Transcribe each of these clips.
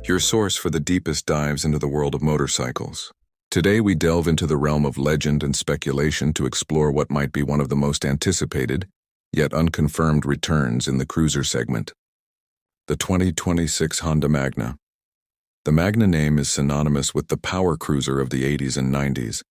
your source for the deepest dives into the world of motorcycles. Today we delve into the realm of legend and speculation to explore what might be one of the most anticipated, yet unconfirmed returns in the cruiser segment. The 2026 Honda Magna. The Magna name is synonymous with the power cruiser of the 80s and 90s,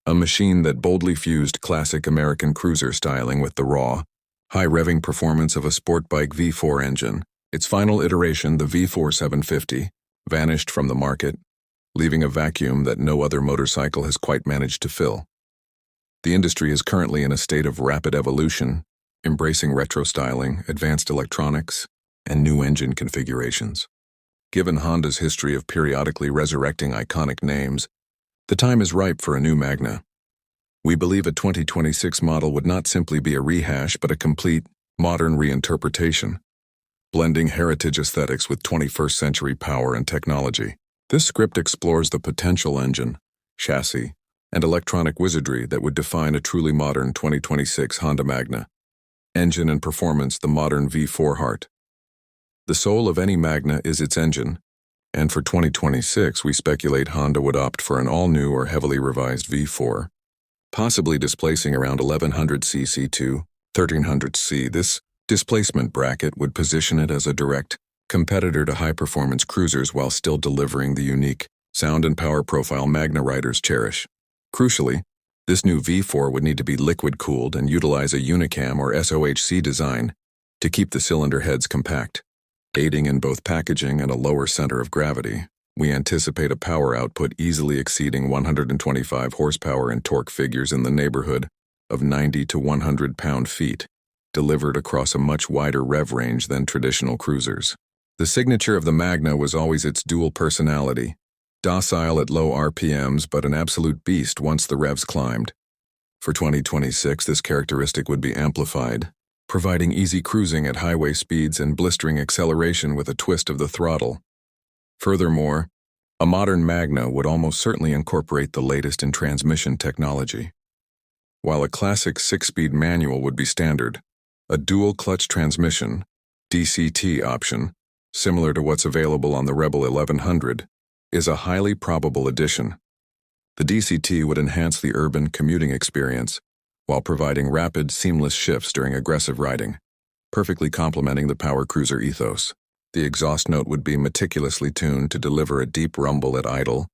a machine that boldly fused classic American cruiser styling with the raw, high-revving performance of a sport bike V4 engine. Its final iteration, the V4 750, vanished from the market, leaving a vacuum that no other motorcycle has quite managed to fill. The industry is currently in a state of rapid evolution, embracing retro styling, advanced electronics, and new engine configurations. Given Honda's history of periodically resurrecting iconic names, the time is ripe for a new Magna. We believe a 2026 model would not simply be a rehash but a complete, modern reinterpretation, blending heritage aesthetics with 21st century power and technology. This script explores the potential engine, chassis, and electronic wizardry that would define a truly modern 2026 Honda Magna. Engine and performance, the modern V4 heart. The soul of any Magna is its engine, and for 2026 we speculate Honda would opt for an all-new or heavily revised V4, possibly displacing around 1100cc to 1300cc. This displacement bracket would position it as a direct competitor to high-performance cruisers while still delivering the unique sound and power profile Magna riders cherish. Crucially, this new V4 would need to be liquid-cooled and utilize a Unicam or SOHC design to keep the cylinder heads compact, aiding in both packaging and a lower center of gravity. We anticipate a power output easily exceeding 125 horsepower and torque figures in the neighborhood of 90 to 100 pound-feet, delivered across a much wider rev range than traditional cruisers. The signature of the Magna was always its dual personality, docile at low RPMs but an absolute beast once the revs climbed. For 2026, this characteristic would be amplified, providing easy cruising at highway speeds and blistering acceleration with a twist of the throttle. Furthermore, a modern Magna would almost certainly incorporate the latest in transmission technology. While a classic 6-speed manual would be standard, a dual-clutch transmission, DCT option, similar to what's available on the Rebel 1100, is a highly probable addition. The DCT would enhance the urban commuting experience while providing rapid, seamless shifts during aggressive riding, perfectly complementing the power cruiser ethos. The exhaust note would be meticulously tuned to deliver a deep rumble at idle,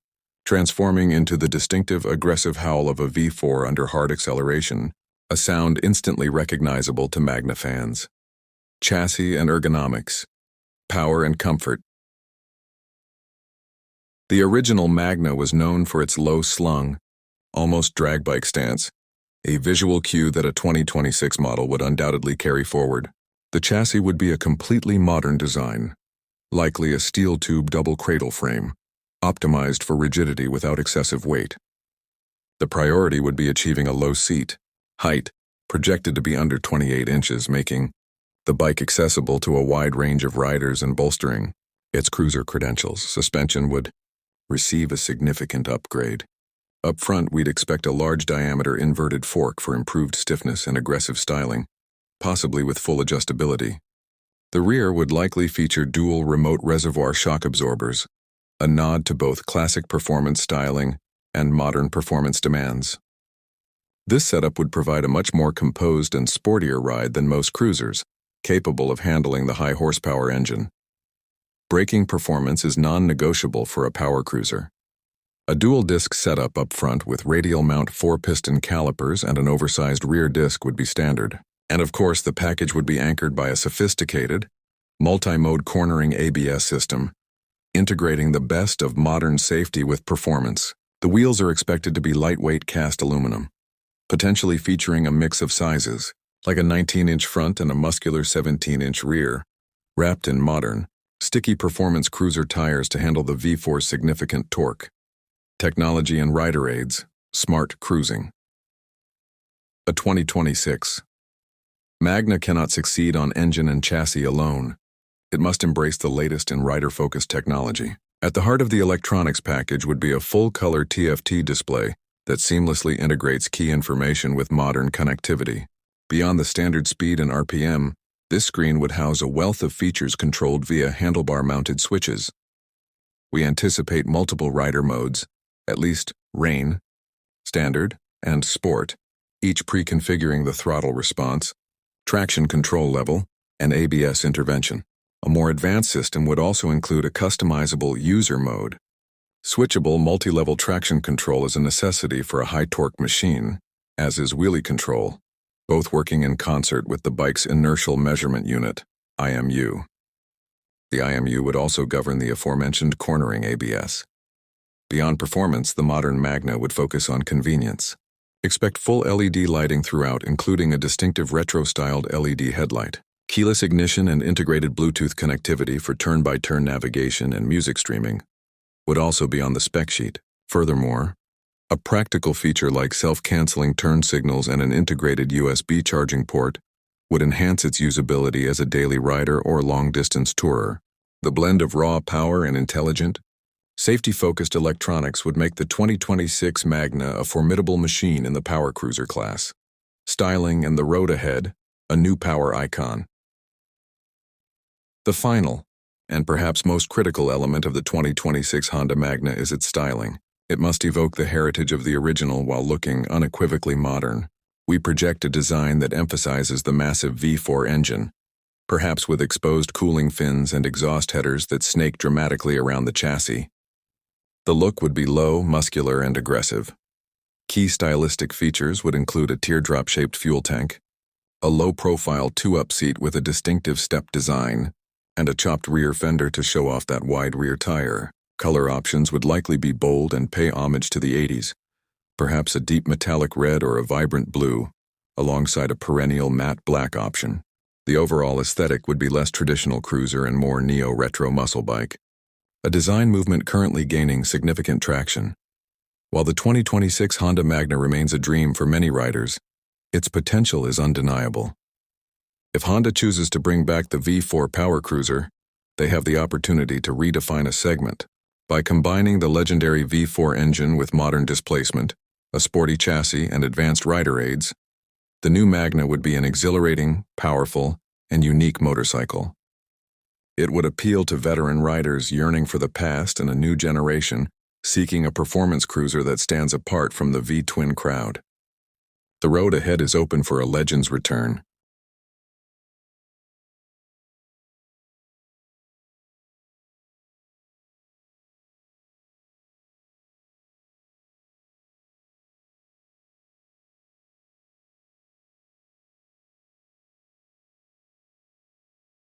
transforming into the distinctive aggressive howl of a V4 under hard acceleration, a sound instantly recognizable to Magna fans. Chassis and ergonomics, power and comfort. The original Magna was known for its low-slung, almost drag bike stance, a visual cue that a 2026 model would undoubtedly carry forward. The chassis would be a completely modern design, likely a steel tube double cradle frame, optimized for rigidity without excessive weight. The priority would be achieving a low seat height, projected to be under 28 inches, making the bike accessible to a wide range of riders and bolstering its cruiser credentials. Suspension would receive a significant upgrade. Up front, we'd expect a large diameter inverted fork for improved stiffness and aggressive styling, possibly with full adjustability. The rear would likely feature dual remote reservoir shock absorbers, a nod to both classic performance styling and modern performance demands. This setup would provide a much more composed and sportier ride than most cruisers, capable of handling the high horsepower engine. Braking performance is non-negotiable for a power cruiser. A dual-disc setup up front with radial mount 4-piston calipers and an oversized rear disc would be standard. And of course, the package would be anchored by a sophisticated, multi-mode cornering ABS system, integrating the best of modern safety with performance. The wheels are expected to be lightweight cast aluminum, potentially featuring a mix of sizes, like a 19-inch front and a muscular 17-inch rear, wrapped in modern, sticky performance cruiser tires to handle the V4's significant torque. Technology and rider aids, smart cruising. A 2026. Magna cannot succeed on engine and chassis alone. It must embrace the latest in rider-focused technology. At the heart of the electronics package would be a full-color TFT display that seamlessly integrates key information with modern connectivity. Beyond the standard speed and RPM, this screen would house a wealth of features controlled via handlebar-mounted switches. We anticipate multiple rider modes, at least rain, standard, and sport, each pre-configuring the throttle response, traction control level, and ABS intervention. A more advanced system would also include a customizable user mode. Switchable multi-level traction control is a necessity for a high-torque machine, as is wheelie control, both working in concert with the bike's inertial measurement unit, IMU. The IMU would also govern the aforementioned cornering ABS. Beyond performance, the modern Magna would focus on convenience. Expect full LED lighting throughout, including a distinctive retro-styled LED headlight. Keyless ignition and integrated Bluetooth connectivity for turn-by-turn navigation and music streaming would also be on the spec sheet. Furthermore, a practical feature like self-canceling turn signals and an integrated USB charging port would enhance its usability as a daily rider or long-distance tourer. The blend of raw power and intelligent, safety-focused electronics would make the 2026 Magna a formidable machine in the power cruiser class. Styling and the road ahead, a new power icon. The final, and perhaps most critical element of the 2026 Honda Magna is its styling. It must evoke the heritage of the original while looking unequivocally modern. We project a design that emphasizes the massive V4 engine, perhaps with exposed cooling fins and exhaust headers that snake dramatically around the chassis. The look would be low, muscular, and aggressive. Key stylistic features would include a teardrop-shaped fuel tank, a low-profile two-up seat with a distinctive step design, and a chopped rear fender to show off that wide rear tire. Color options would likely be bold and pay homage to the 80s, perhaps a deep metallic red or a vibrant blue, alongside a perennial matte black option. The overall aesthetic would be less traditional cruiser and more neo-retro muscle bike, a design movement currently gaining significant traction. While the 2026 Honda Magna remains a dream for many riders, its potential is undeniable. If Honda chooses to bring back the V4 power cruiser, they have the opportunity to redefine a segment. By combining the legendary V4 engine with modern displacement, a sporty chassis, and advanced rider aids, the new Magna would be an exhilarating, powerful, and unique motorcycle. It would appeal to veteran riders yearning for the past and a new generation seeking a performance cruiser that stands apart from the V-twin crowd. The road ahead is open for a legend's return.